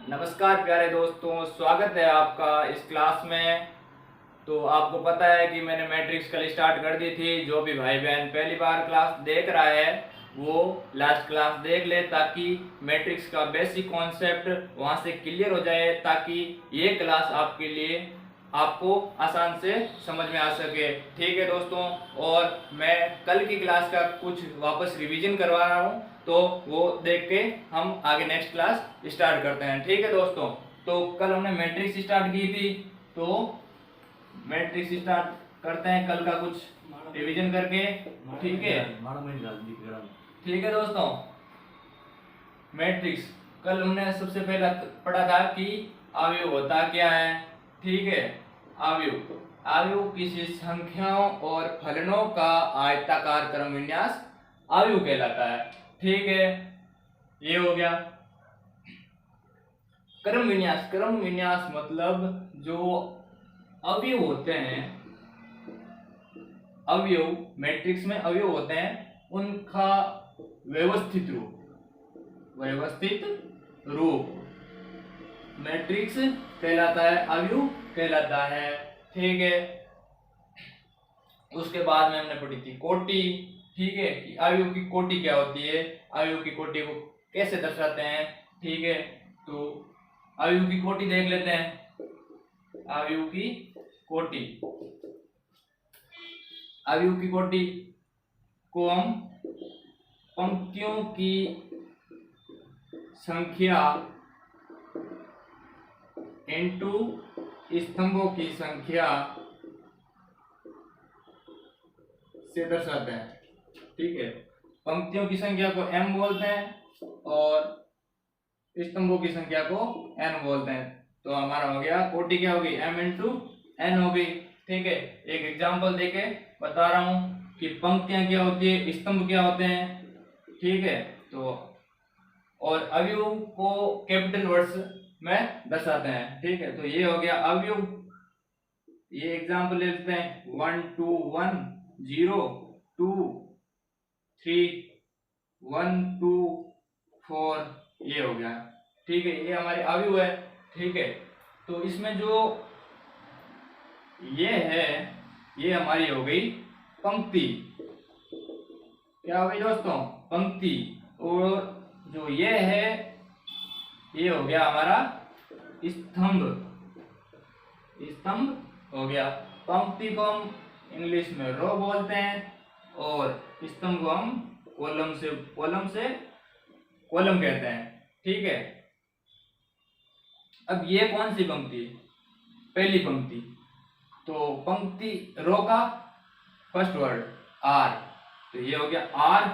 नमस्कार प्यारे दोस्तों, स्वागत है आपका इस क्लास में। तो आपको पता है कि मैंने मैट्रिक्स कल स्टार्ट कर दी थी। जो भी भाई बहन पहली बार क्लास देख रहा है वो लास्ट क्लास देख ले, ताकि मैट्रिक्स का बेसिक कॉन्सेप्ट वहां से क्लियर हो जाए, ताकि ये क्लास आपके लिए आपको आसान से समझ में आ सके। ठीक है दोस्तों, और मैं कल की क्लास का कुछ वापस रिवीजन करवा रहा हूँ, तो वो देख के हम आगे नेक्स्ट क्लास स्टार्ट करते हैं। ठीक है दोस्तों, तो कल हमने मैट्रिक्स स्टार्ट की थी, तो मैट्रिक्स स्टार्ट करते हैं कल का कुछ रिवीजन करके। ठीक है, ठीक है दोस्तों। मैट्रिक्स कल हमने सबसे पहला पढ़ा था कि अवयव होता क्या है। ठीक है, अवयव अवयव किसी संख्याओं और फलनों का आयताकार क्रम विन्यास अवयव कहलाता है। ठीक है, ये हो गया क्रम विन्यास। क्रम विन्यास मतलब जो अवयव होते हैं, अवयव मैट्रिक्स में अवयव होते हैं, उनका व्यवस्थित रूप मैट्रिक्स कहलाता है, अवयव कहलाता है। ठीक है, उसके बाद में हमने पढ़ी थी कोटि। ठीक है, कि अवयव की कोटि क्या होती है, अवयव की कोटि को कैसे दर्शाते हैं। ठीक है, तो अवयव की कोटि देख लेते हैं। अवयव की कोटि, अवयव की कोटि को हम पंक्तियों की संख्या इनटू स्तंभों की संख्या से दर्शाते हैं। ठीक है, पंक्तियों की संख्या को m बोलते हैं और स्तंभों की संख्या को n बोलते हैं। तो हमारा हो गया कोटि क्या होगी, m इंटू n होगी। ठीक है, एक एग्जांपल देके बता रहा हूं कि पंक्तियां क्या होती है, स्तंभ क्या होते हैं। ठीक है, तो और अवयव को कैपिटल वर्ड्स में दर्शाते हैं। ठीक है, तो ये हो गया अवयव। ये एग्जांपल ले लेते हैं 1 2 1 0 2 3 1 2 4, ये हो गया। ठीक है, ये हमारे अवयव है। ठीक है, तो इसमें जो ये है, ये हमारी हो गई पंक्ति। क्या हो गई दोस्तों, पंक्ति। और जो ये है, ये हो गया हमारा स्तंभ। स्तंभ हो गया। पंक्ति को हम इंग्लिश में रो बोलते हैं और स्तंभ को हम कॉलम से कॉलम कहते हैं। ठीक है, अब ये कौन सी पंक्ति, पहली पंक्ति। तो पंक्ति रो का फर्स्ट वर्ड आर, तो ये हो गया आर।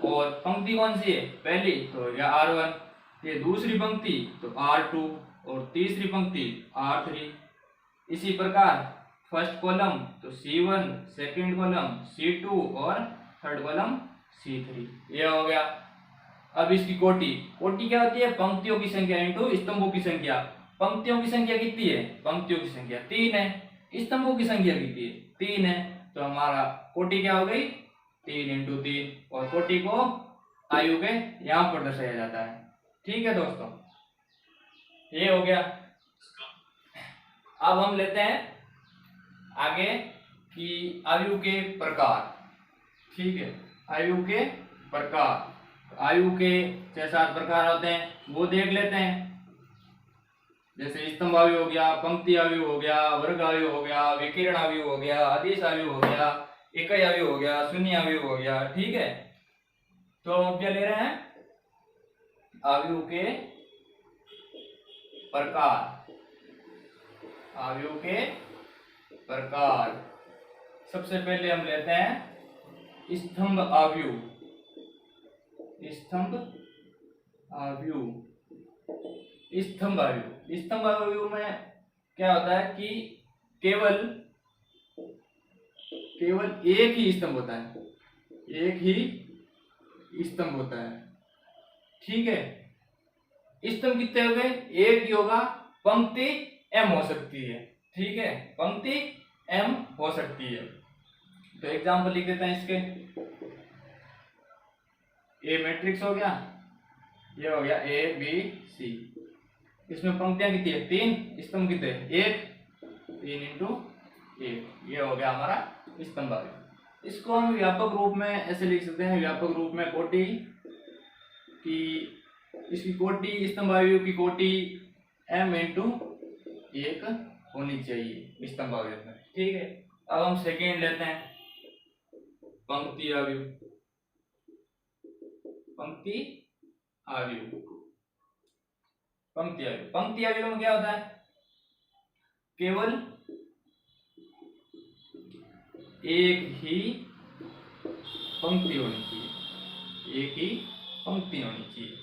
और पंक्ति कौन सी है, पहली, तो हो गया R1। ये दूसरी पंक्ति तो R2 और तीसरी पंक्ति R3। इसी प्रकार फर्स्ट कॉलम तो C1, सेकंड कॉलम C2 और थर्ड कॉलम C3, ये हो गया। अब इसकी कोटि, कोटि क्या होती है, पंक्तियों की संख्या इंटू स्तंभों की संख्या। पंक्तियों की संख्या कितनी है, पंक्तियों की संख्या 3 है, स्तंभों की संख्या कितनी है, 3 है। तो हमारा कोटि क्या हो गई, 3 इंटू 3। और कोटि को आयु के यहाँ पर दर्शाया जाता है। ठीक है दोस्तों, ये हो गया। अब हम लेते हैं आगे कि आयु के प्रकार। ठीक है, आयु के प्रकार, आयु के 6-7 प्रकार होते हैं, वो देख लेते हैं। जैसे स्तंभ आयु हो गया, पंक्ति आयु हो गया, वर्ग आयु हो गया, विकिरण आयु हो गया, आदेश आयु हो गया, इकाई आयु हो गया, शून्य आयु हो गया। ठीक है, तो हम क्या ले रहे हैं, आयु के प्रकार। आयु के प्रकार, सबसे पहले हम लेते हैं स्तंभ आयु। स्तंभ आयु, स्तंभ आयु, स्तंभ आयु में क्या होता है कि केवल एक ही स्तंभ होता है, एक ही स्तंभ होता है। ठीक है, स्तंभ कितने हो गए, एक ही होगा। पंक्ति एम हो सकती है। ठीक है, पंक्ति एम हो सकती है। तो एग्जांपल लिख देते हैं इसके। ए मैट्रिक्स हो गया, ये हो गया ए बी सी। इसमें पंक्तियां कितनी है 3, स्तंभ कितने 1, 3 इंटू 1, ये हो गया हमारा स्तंभ अवयव। इसको हम व्यापक रूप में ऐसे लिख सकते हैं, व्यापक रूप में कोटि की, इसकी कोटि स्तंभ अवयव की कोटि m इंटू 1 होनी चाहिए स्तंभ अवयव में। ठीक है, अब हम सेकेंड लेते हैं पंक्ति अवयव। पंक्ति अवयव, पंक्ति अवयव, पंक्ति अवयव में क्या होता है, केवल एक ही पंक्ति होनी चाहिए, एक ही पंक्ति होनी चाहिए,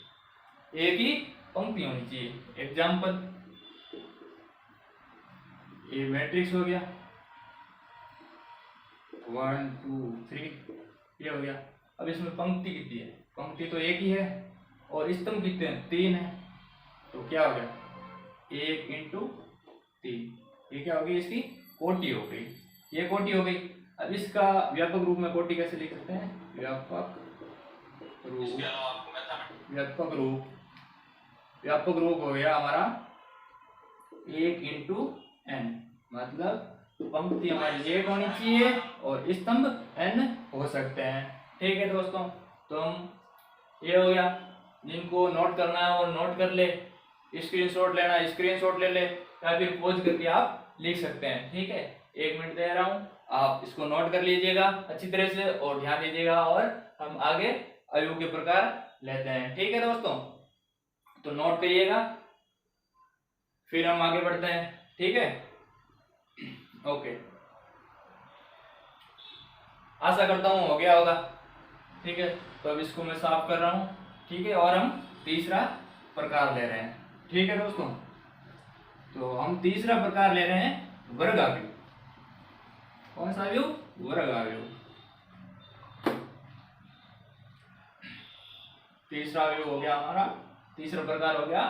एक ही पंक्ति होनी चाहिए। एग्जाम्पल, ये मैट्रिक्स हो गया 1 2 3, ये हो गया। अब इसमें पंक्ति कितनी है, पंक्ति तो एक ही है और स्तंभ कितने हैं 3 है, तो क्या हो गया 1 इंटू 3, ये क्या हो गई इसकी कोटि हो गई, ये कोटि हो गई। अब इसका व्यापक रूप में कोटि कैसे लिख सकते हैं, व्यापक रूप, व्यापक रूप, व्यापक रूप हो गया हमारा 1 इंटू n, मतलब पंक्ति हमारी 1 होनी चाहिए और स्तंभ n हो सकते हैं। ठीक है दोस्तों, तो हम ये हो गया, जिनको नोट करना है वो नोट कर ले, स्क्रीनशॉट लेना है स्क्रीनशॉट ले ले, या फिर पॉज करके आप लिख सकते हैं। ठीक है, 1 मिनट दे रहा हूँ, आप इसको नोट कर लीजिएगा अच्छी तरह से और ध्यान दीजिएगा, और हम आगे अवयव के प्रकार लेते हैं। ठीक है दोस्तों, तो नोट करिएगा, फिर हम आगे बढ़ते हैं। ठीक है, ओके, आशा करता हूँ हो गया होगा। ठीक है, तो अब इसको मैं साफ कर रहा हूँ। ठीक है, और हम तीसरा प्रकार ले रहे हैं। ठीक है दोस्तों, तो हम तीसरा प्रकार ले रहे हैं वर्ग अवयव। कौन सा अवयव, वर्ग अवयव। तीसरा अवयव हो गया हमारा, तीसरा प्रकार हो गया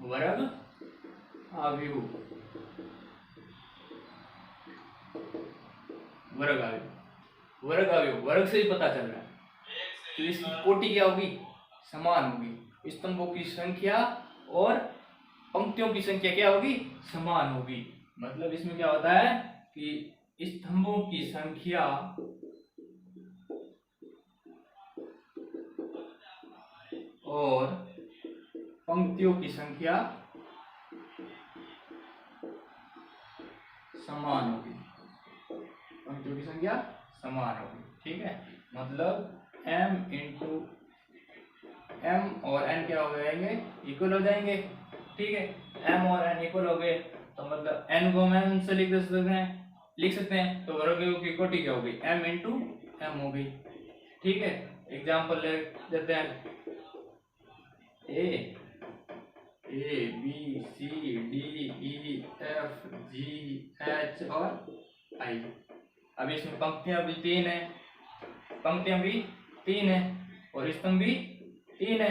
वर्ग अवयव, वर्ग अवयव। वर्ग अवयव, वर्ग से ही पता चल रहा है, तो इसकी कोटि क्या होगी, समान होगी, स्तंभों की संख्या और पंक्तियों की संख्या क्या होगी, समान होगी। मतलब इसमें क्या होता है कि स्तंभों की संख्या और पंक्तियों की संख्या समान होगी, पंक्तियों की संख्या समान होगी। ठीक है, मतलब m इंटू m और n क्या हो जाएंगे, इक्वल हो जाएंगे। ठीक है, m और n इक्वल हो गए, तो मतलब n को m से लिख सकते हैं, तो वर्ग की कोटि क्या हो गई, m इंटू m हो गई। ठीक है, एग्जाम्पल ले देते हैं, a b c d e f g h और i। अब इसमें पंक्तियां भी 3 है, पंक्तियां भी 3 है और स्तंभ भी 3 है,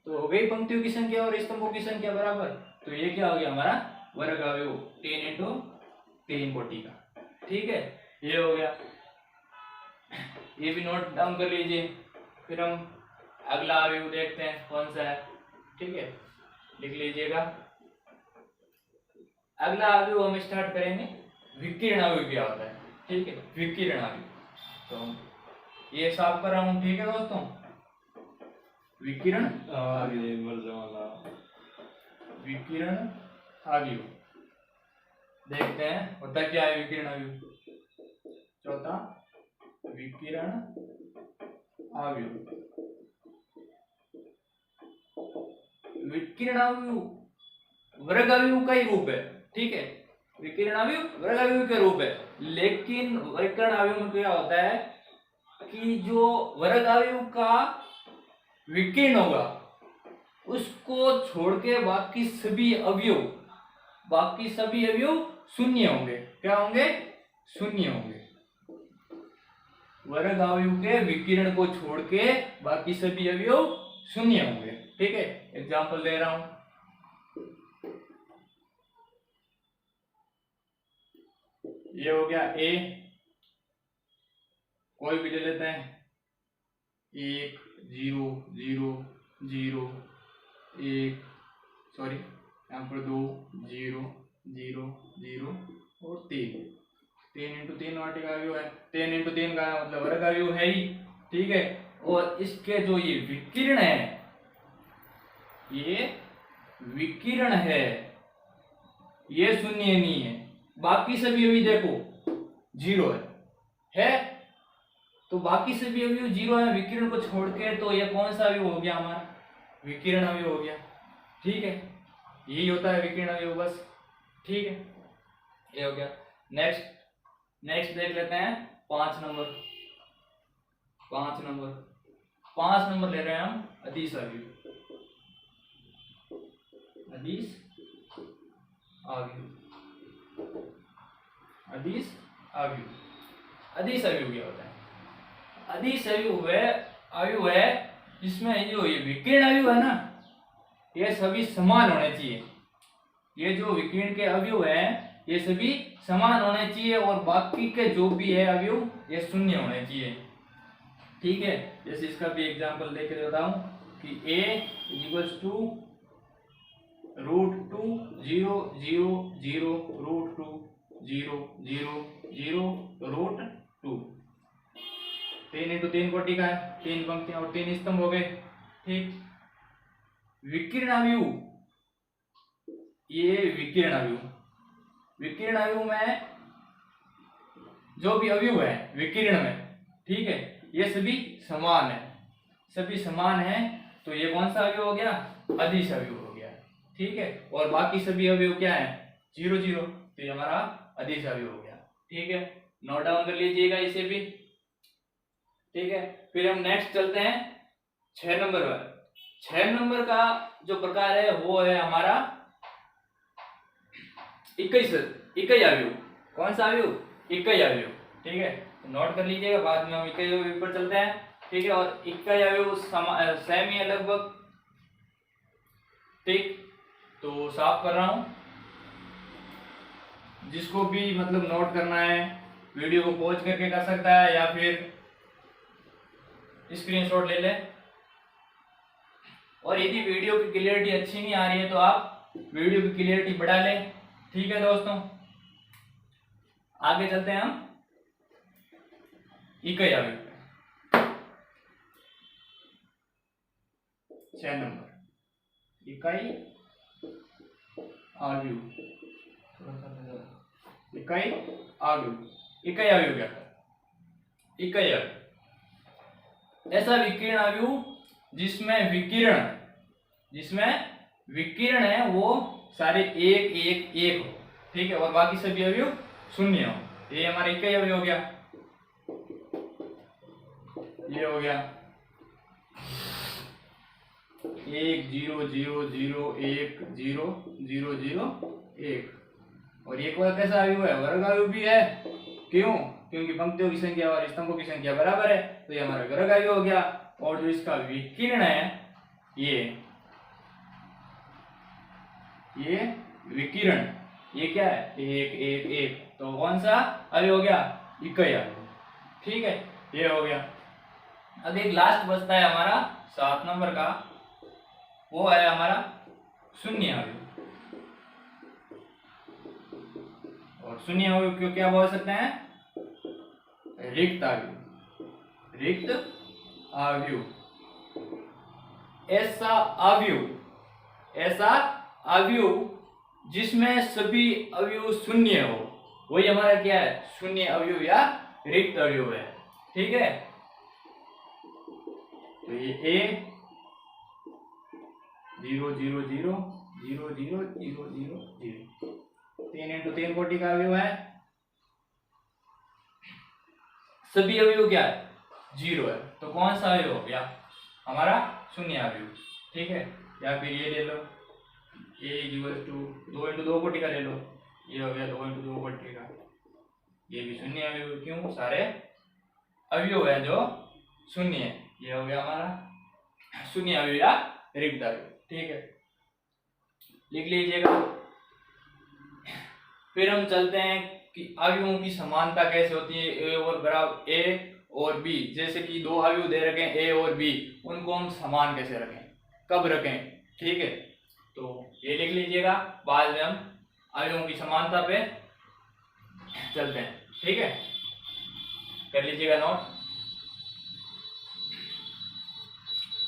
तो हो गई पंक्तियों की संख्या और स्तंभों की संख्या बराबर। तो ये क्या हो गया हमारा वर्ग अवयव, 3 इंटू 3 कोटि का। ठीक है, ये हो गया, ये भी नोट डाउन कर लीजिए। फिर हम अगला अवयव देखते हैं कौन सा है। ठीक है, लिख लीजिएगा। अगला अवयव हम स्टार्ट करेंगे, विकिरण अवयव क्या होता है। ठीक है, विकिरण अवयव, तो ये साफ कर रहा हूं। ठीक है दोस्तों, विकिरण विकिरण अवयव देखते हैं होता क्या है विकिरण अवयव। चौथा, विकिरण अवयव, विकिरण अवयव वर्ग अवयव का ही रूप है। ठीक है, विकिरण अवयव वर्ग अवयव का रूप है, लेकिन विकिरण अवयव में क्या होता है कि जो वर्ग अवयव का विकिरण होगा उसको छोड़ के बाकी सभी अवयव शून्य होंगे। क्या होंगे, शून्य होंगे। वर्ग अवयव के विकिरण को छोड़ के बाकी सभी अवयव शून्य होंगे। ठीक है, एग्जाम्पल दे रहा हूं, ये हो गया a, कोई भी ले लेते हैं, 1 0 0 0 1, सॉरी यहाँ पर 2 0 0 0 और 3 3 × 3 वाटिका अवयव है, 3 × 3 का मतलब वर्ग अवयव है ही, ठीक है। और इसके जो ये विकिरण है, ये विकिरण है, ये शून्य नहीं है, बाकी सभी अभी देखो 0 है तो बाकी सभी अवयव 0 है विकिरण को छोड़ के, तो ये कौन सा अवयव हो गया हमारा, विकिरण अवयव हो गया, ठीक है। यही होता है विकिरण अवयव बस, ठीक है, ये हो गया। नेक्स्ट देख लेते हैं 5 नंबर। 5 नंबर ले रहे हैं हम अदिश अवयव। अदिश अवयव क्या होता है? अदिश अवयव है जिसमें जो ये विकिरण अवयव है ना, ये सभी समान होने चाहिए। ये जो विकिरण के अवयव है ये सभी समान होने चाहिए, और बाकी के जो भी है अवयव ये शून्य होने चाहिए, ठीक है। जैसे इसका भी एग्जांपल लेके देता हूं कि a = √2 0 0 0 √2 0 0 0 √2। 3 × 3 कोटि का है, 3 पंक्तियां और 3 स्तंभ हो गए, ठीक। विकिरण अवयव, ये विकिरण अवयव में जो भी अवयव है विकिरण में, ठीक है, ये सभी समान है, तो ये कौन सा अवयव हो गया? अदिश अवयव हो गया, ठीक है। और बाकी सभी अवयव क्या है? 0 0, तो ये हमारा अदिश अवयव हो गया, ठीक है। नोट डाउन कर लीजिएगा इसे भी, ठीक है। फिर हम नेक्स्ट चलते हैं 6 नंबर पर। 6 नंबर का जो प्रकार है वो है हमारा इकाई अवयव। कौन सा अवयव? इकाई अवयव, ठीक है। नोट कर लीजिएगा, बाद में हम इकाई अवयव पर चलते हैं, ठीक है। और इकाई अवयव सेम ही है लगभग, ठीक। तो साफ कर रहा हूं, जिसको भी मतलब नोट करना है वीडियो को पॉज करके कर सकता है, या फिर स्क्रीनशॉट ले ले। और यदि वीडियो की क्लियरिटी अच्छी नहीं आ रही है तो आप वीडियो की क्लियरिटी बढ़ा लें, ठीक है दोस्तों। आगे चलते हैं हम इकाई अवयव पे। 6 नंबर इकाई अवयव। इकाई अवयव क्या है? इकाई अवयव ऐसा विकिरण अवयव जिसमें विकिरण है वो सारे 1 1 1 हो, ठीक है, और बाकी सभी अवयव 0 हो। ये हमारा इकाई अवयव हो गया, ये हो गया 1 0 0 0 1 0 0 0 1। और ये कोई कैसा अवयव है? वर्ग अवयव भी है। क्यों? क्योंकि पंक्तियों की संख्या और स्तंभों की संख्या बराबर है, तो ये हमारा वर्ग अवयव हो गया। और जो इसका विकिरण है, ये विकिरण, ये क्या है? 1 1 1, तो कौन सा अवयव हो गया? इकाई अवयव, ठीक है, ये हो गया। अब एक लास्ट बचता है हमारा 7 नंबर का, वो है हमारा शून्य अवयव। और शून्य अवयव क्यों क्या बोल सकते हैं? रिक्त अवयव। ऐसा अवयव जिसमें सभी अवयव शून्य हो, वही हमारा क्या है? शून्य अवयव या रिक्त अवयव है, ठीक है। तो ये A 0 0 0 0 0 0 0 0 3 × 3 कोटि का अवयव है। सभी अवयव क्या है? 0 है, तो कौन सा अवयव हो गया? हमारा शून्य अवयव, ठीक है। या फिर ये ले लो, A = 2 × 2 कोटि का ले लो, ये हो गया 2 × 2 कोटि का, ये भी शून्य अवयव। क्यों? सारे अवयव है जो शून्य है, ये हो गया हमारा शून्य अवयव या रिक्त अवयव, ठीक है, लिख लीजिएगा। फिर हम चलते हैं कि अवयवों की समानता कैसे होती है, A और B। जैसे कि 2 अवयव दे रखे हैं A और B, उनको हम समान कैसे रखें, कब रखें, ठीक है। तो ये लिख लीजिएगा, बाद में हम अवयवों की समानता पे चलते हैं। ठीक है, कर लीजिएगा नोट।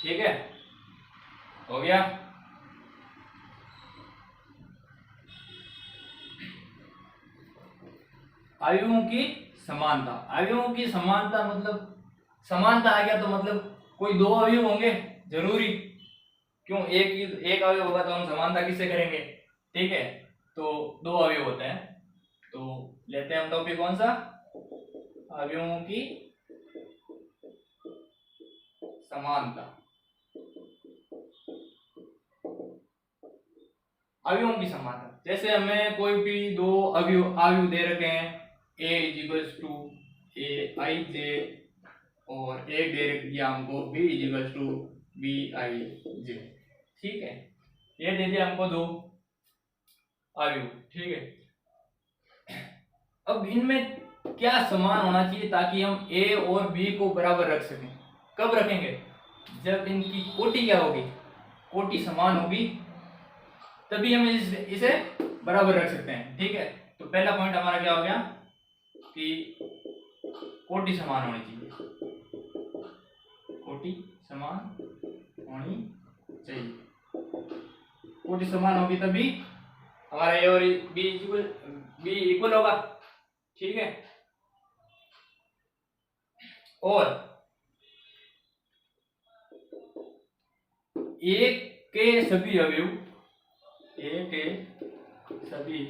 ठीक है, हो गया। अवयवों की समानता, अवयवों की समानता मतलब समानता आ गया तो मतलब कोई दो अवयव होंगे जरूरी, क्यों, एक अवयव होगा तो हम समानता किससे करेंगे। ठीक है, तो दो अवयव होते हैं। तो लेते हैं हम टॉपिक कौन सा, अवयवों की समानता। अवयवों की समानता, जैसे हमें कोई भी दो अवयव दे रखे हैं, a equals to A I J, और एक दे दिया हमको b equals to B I J. ठीक है, ये दे दिया हमको दो अवयव। ठीक है, अब इनमें क्या समान होना चाहिए ताकि हम a और b को बराबर रख सकें। कब रखेंगे, जब इनकी कोटि क्या होगी, कोटि समान होगी, तभी हम इसे बराबर रख सकते हैं। ठीक है, तो पहला पॉइंट हमारा क्या हो गया कि कोटि समान होनी चाहिए, कोटि समान होनी चाहिए। कोटि समान होगी तभी हमारा ए और बी इक्वल होगा। ठीक है, और एक के सभी अवयव, ए के सभी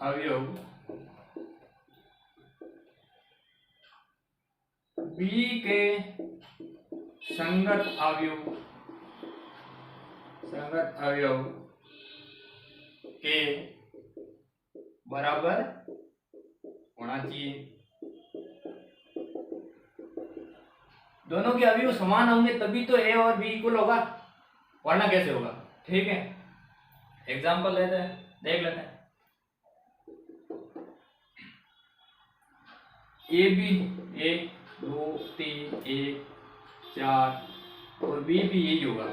अवयव बी के संगत अवयव के बराबर होना चाहिए। दोनों के अवयव समान होंगे तभी तो ए और बी इक्वल होगा, वरना कैसे होगा। ठीक है, एग्जांपल लेते हैं, देख लेते हैं। ए बी 1 2 3 1 4 और बी भी यही होगा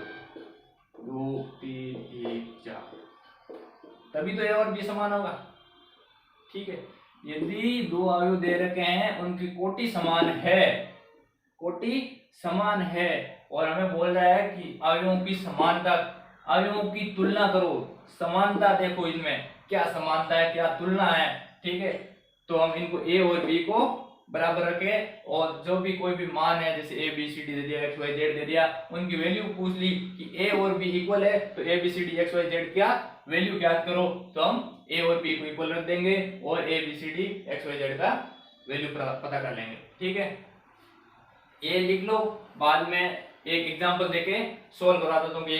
2 3 1 4, तभी तो ए और बी समान होगा। ठीक है, यदि दो अवयव दे रखे हैं, उनकी कोटि समान है, कोटि समान है, और हमें बोल रहा है कि अवयवों की समानता, अवयवों की तुलना करो, समानता देखो इनमें क्या समानता है क्या तुलना है। ठीक है, तो हम इनको ए और बी को बराबर रखे, और जो भी कोई भी मान है, जैसे ए बी सी डी दे दिया, एक्स वाई जेड दे दिया, उनकी वैल्यू पूछ ली कि ए और बी इक्वल है, तो A B C D X Y Z क्या वैल्यू ज्ञात करो, तो हम ए और बी को इक्वल रख देंगे और A B C D X Y Z का वैल्यू पता कर लेंगे। ठीक है, ये लिख लो, बाद में एक एग्जांपल देके सोल्व करा दो तुम, ये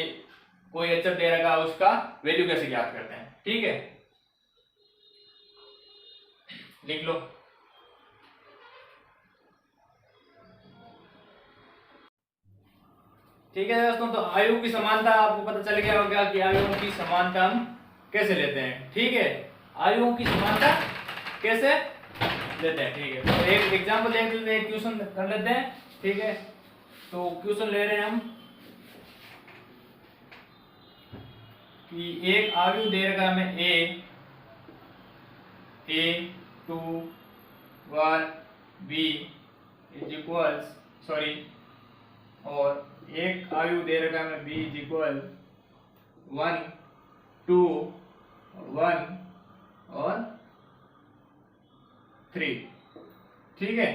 कोई अचर दे रखा है उसका वैल्यू कैसे ज्ञात करते हैं। ठीक है, लिख लो। ठीक है दोस्तों, तो अवयव की समानता आपको पता चल गया होगा कि अवयवों की समानता हम कैसे लेते हैं। ठीक है, अवयवों की समानता कैसे लेते हैं। ठीक है, तो एक एग्जांपल देख लेते हैं, क्वेश्चन कर लेते हैं। ठीक है, तो क्वेश्चन ले रहे हैं हम कि एक अवयव दे रखा है हमें a 2 1 b इज इक्वल्स और एक अवयव दे रखा है हमें b इज इक्वल 1 2 1 और 3। ठीक है,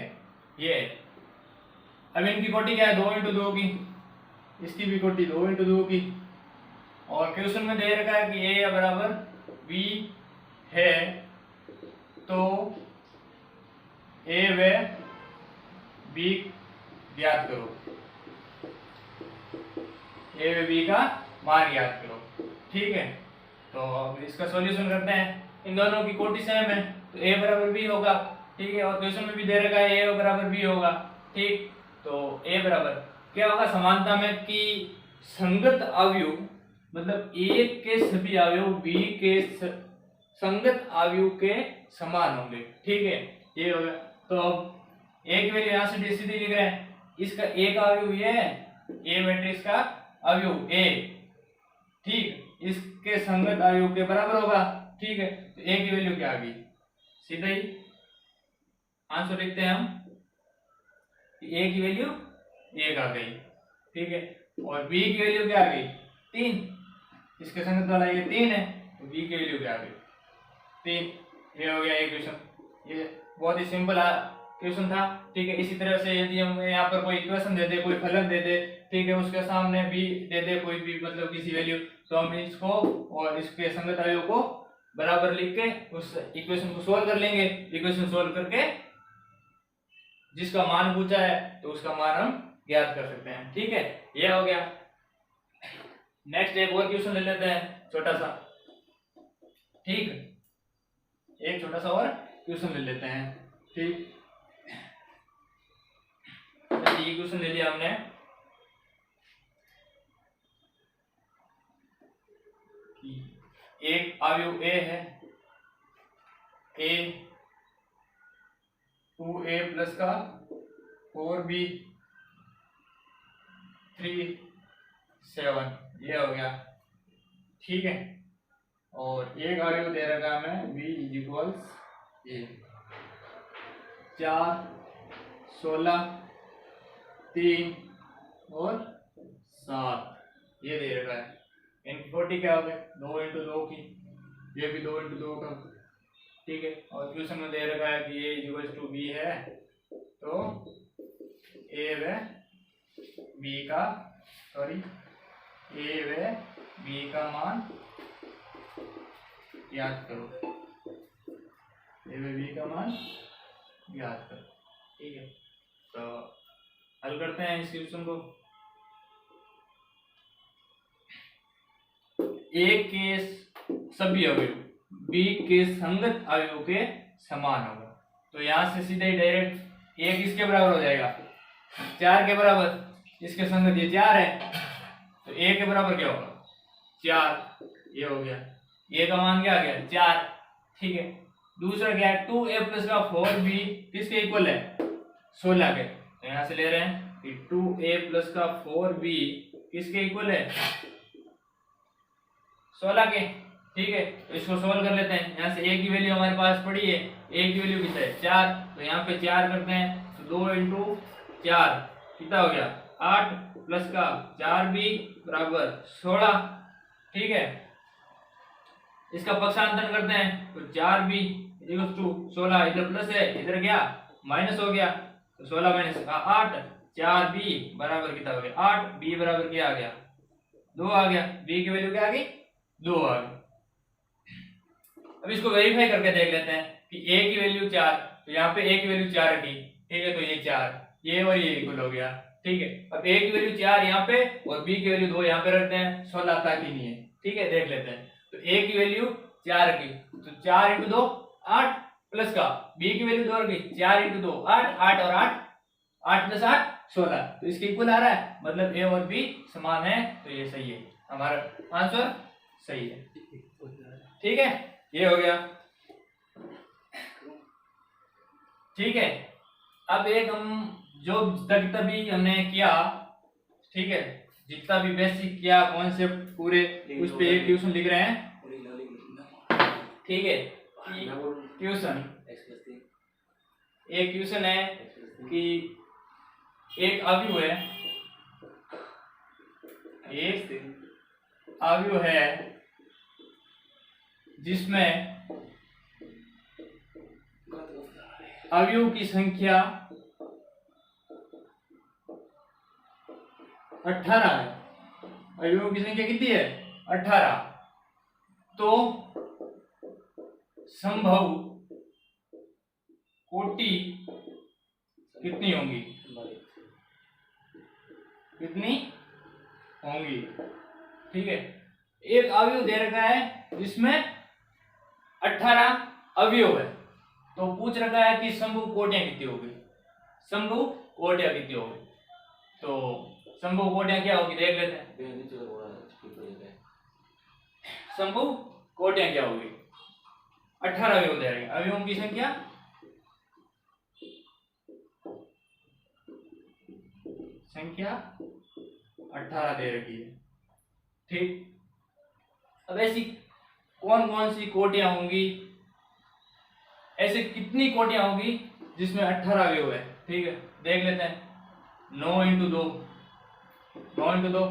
ये अब इनकी कोटि क्या है, 2 इंटू 2 की, इसकी भी कोटि 2 इंटू 2 की, और क्वेश्चन में दे रखा है कि a बराबर b है, तो a व b ज्ञात करो, a व b का मान ज्ञात करो। ठीक है, तो अब इसका सॉल्यूशन करते हैं। इन दोनों की कोटि सेम है तो a बराबर b होगा। ठीक है, और क्वेश्चन में भी दे रखा है a बराबर b होगा। ठीक, तो a बराबर क्या होगा समानता में कि संगत अवयव मतलब a के सभी अवयव b के संगत अवयव के समान होंगे। ठीक है, ये हो गया। तो अब एक वैल्यू यहां से सीधी लिख रहे हैं, इसका a का अवयव ये है, a मैट्रिक्स का अवयव a। ठीक, इसके संगत अवयव के बराबर होगा। ठीक है, तो ए की वैल्यू क्या आ गई, सीधा ही आंसर लिखते हैं हम, ए की वैल्यू 1 आ गई। ठीक है, और बी की वैल्यू क्या आ गई 3, इसके संगत वाला ये 3 है, तो बी की वैल्यू क्या आ गई 3। ये हो गया एक क्वेश्चन, ये बहुत ही सिंपल क्वेश्चन था। ठीक है, इसी तरह से यदि हम यहाँ पर कोई इक्वेशन दे दे, कोई फलन दे दे, ठीक है, उसके सामने बी दे दे कोई भी मतलब किसी वैल्यू, तो हम इसको और इसके संगत अवयव को बराबर लिख के उस इक्वेशन को सोल्व कर लेंगे। इक्वेशन सोल्व करके जिसका मान पूछा है तो उसका मान हम ज्ञात कर सकते हैं। ठीक है, ये हो गया। नेक्स्ट एक और क्वेश्चन ले लेते हैं छोटा सा। ठीक, एक छोटा सा और क्वेश्चन ले लेते हैं। ठीक, ये क्वेश्चन ले लिया हमने, एक अवयव ए है, ए 2a प्लस का 4b 3 7, ये हो गया। ठीक है, और एक अवयव दे रखा है हमें b इक्वल्स ए 4 16 3 और 7, ये दे रखा है। इनकी 40 क्या हो गया 2 इंटू 2 की, ये भी 2 इंटू 2 का। ठीक है, और क्वेश्चन में दे रखा है कि ए इक्वल्स टू बी है, तो ए व बी का ए व बी का मान याद करो, ए व बी का मान याद करो। ठीक है, तो हल करते हैं इस क्वेश्चन को। ए के सभी अवयव बी के संगत अवयव के समान होगा, तो यहां से सीधे ही डायरेक्ट ए किसके बराबर हो जाएगा 4 के बराबर, इसके संगत ये 4 है, तो ए के बराबर क्या होगा 4, ये हो गया। ए का मान क्या आ गया 4। ठीक है, दूसरा क्या है 2a प्लस का 4b किसके इक्वल है 16 के, तो यहां से ले रहे हैं कि 2a प्लस का 4b किसके इक्वल है 16 के। ठीक है, तो इसको सोल्व कर लेते हैं। यहाँ से a की वैल्यू हमारे पास पड़ी है, a की वैल्यू कितना है 4, तो यहाँ पे 4 करते हैं, तो 2 इंटू 4 कितना हो गया 8 प्लस का 4b बराबर 16। ठीक है, इसका पक्षांतर करते हैं, तो 4b इक्वल टू 16, इधर प्लस है इधर क्या माइनस हो गया, तो 16 माइनस 8, 4b बराबर कितना हो गया 8, b बराबर क्या आ गया 2 आ गया, b की वैल्यू क्या आ गई 2 आ गई। अब इसको वेरीफाई करके देख लेते हैं कि a की वैल्यू 4, तो यहाँ पे a की वैल्यू 4 रखी। ठीक है, तो ये 4, ये और ये इक्वल हो गया। ठीक है, अब a की वैल्यू 4 यहाँ पे और b की वैल्यू 2 यहाँ पे रखते हैं, 16 ताकि नहीं है। ठीक है, देख लेते हैं, तो a की वैल्यू 4 रखी, तो 4 इंटू 2 8 प्लस का b की वैल्यू 2 रखी, 4 इंटू 2 8, 8 और 8, 8 प्लस 8 16, तो इसके इक्वल आ रहा है, मतलब a और b समान है, तो ये सही है, हमारा आंसर सही है। ठीक है, ये हो गया। ठीक है, अब एक हम जो तक भी हमने किया, ठीक है, जितना भी बेसिक किया कॉन्सेप्ट पूरे उस पे एक ट्यूशन लिख रहे हैं। ठीक है, ट्यूशन एक ट्यूशन है कि एक अवयव है, एक अवयव है जिसमें अवयव की संख्या 18 है। अवयवों की संख्या कितनी है 18, तो संभव कोटि कितनी होंगी, कितनी होंगी। ठीक है, एक अवयव दे रखा है जिसमें 18 अवयव है, तो पूछ रखा है कि संभव कोटियां कितनी होगी, संभव कोटियां कितनी होगी, तो संभव कोटियां क्या होगी देख लेते हैं। संभव कोटियां क्या होगी 18 अवयव दे रहे हैं, अवयवों की संख्या संख्या 18 दे रखी है। ठीक, अब ऐसी कौन कौन सी कोटियां होंगी, ऐसे कितनी कोटियां होंगी जिसमें 18 अवयव है। ठीक है, देख लेते हैं। 9 इंटू 2, 9 इंटू 2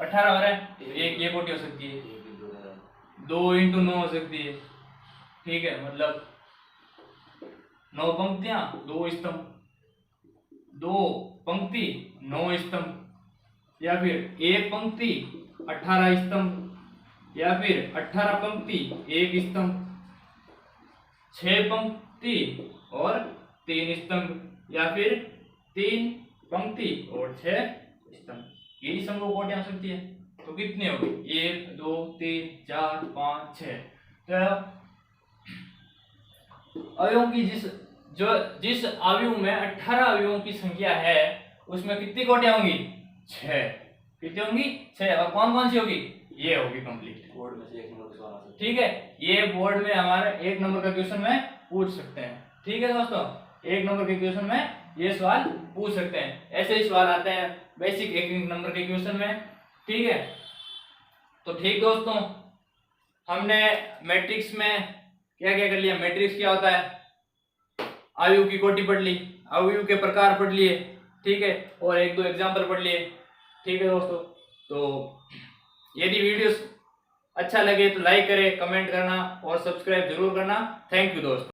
18 हो रहा है, तो एक ये कोटि हो सकती है। 2 इंटू 9 हो सकती है। ठीक है, मतलब 9 पंक्तियां 2 स्तंभ, 2 पंक्ति 9 स्तंभ, या फिर एक पंक्ति 18 स्तंभ, या फिर 18 पंक्ति 1 स्तंभ, 6 पंक्ति और 3 स्तंभ, या फिर 3 पंक्ति और 6 स्तंभ। यही समूह कोटियां हो सकती है। तो कितनी होगी? 1 2 3 4 5 6। तो अवयवों की जिस अवयव में 18 अवयवों की संख्या है उसमें कितनी कोटियां होंगी? 6। कितनी होंगी? 6। और कौन कौन सी होगी? ये होगी कंप्लीट। बोर्ड में से 1 नंबर का सवाल आ सकता है। ठीक है, ये बोर्ड में हमारे 1 नंबर का क्वेश्चन में पूछ सकते हैं। ठीक है दोस्तों, 1 नंबर के क्वेश्चन में ये सवाल पूछ सकते हैं। ऐसे ही सवाल आते हैं बेसिक 1 नंबर के क्वेश्चन में। ठीक है, तो ठीक दोस्तों, हमने मैट्रिक्स में क्या क्या कर लिया। मैट्रिक्स क्या होता है? अवयव की कोटि पढ़ ली, अवयव के प्रकार पढ़ लिए। ठीक है, और 1-2 एग्जाम्पल पढ़ लिए। ठीक है दोस्तों, तो यदि वीडियो अच्छा लगे तो लाइक करें, कमेंट करना और सब्सक्राइब जरूर करना। थैंक यू दोस्तों।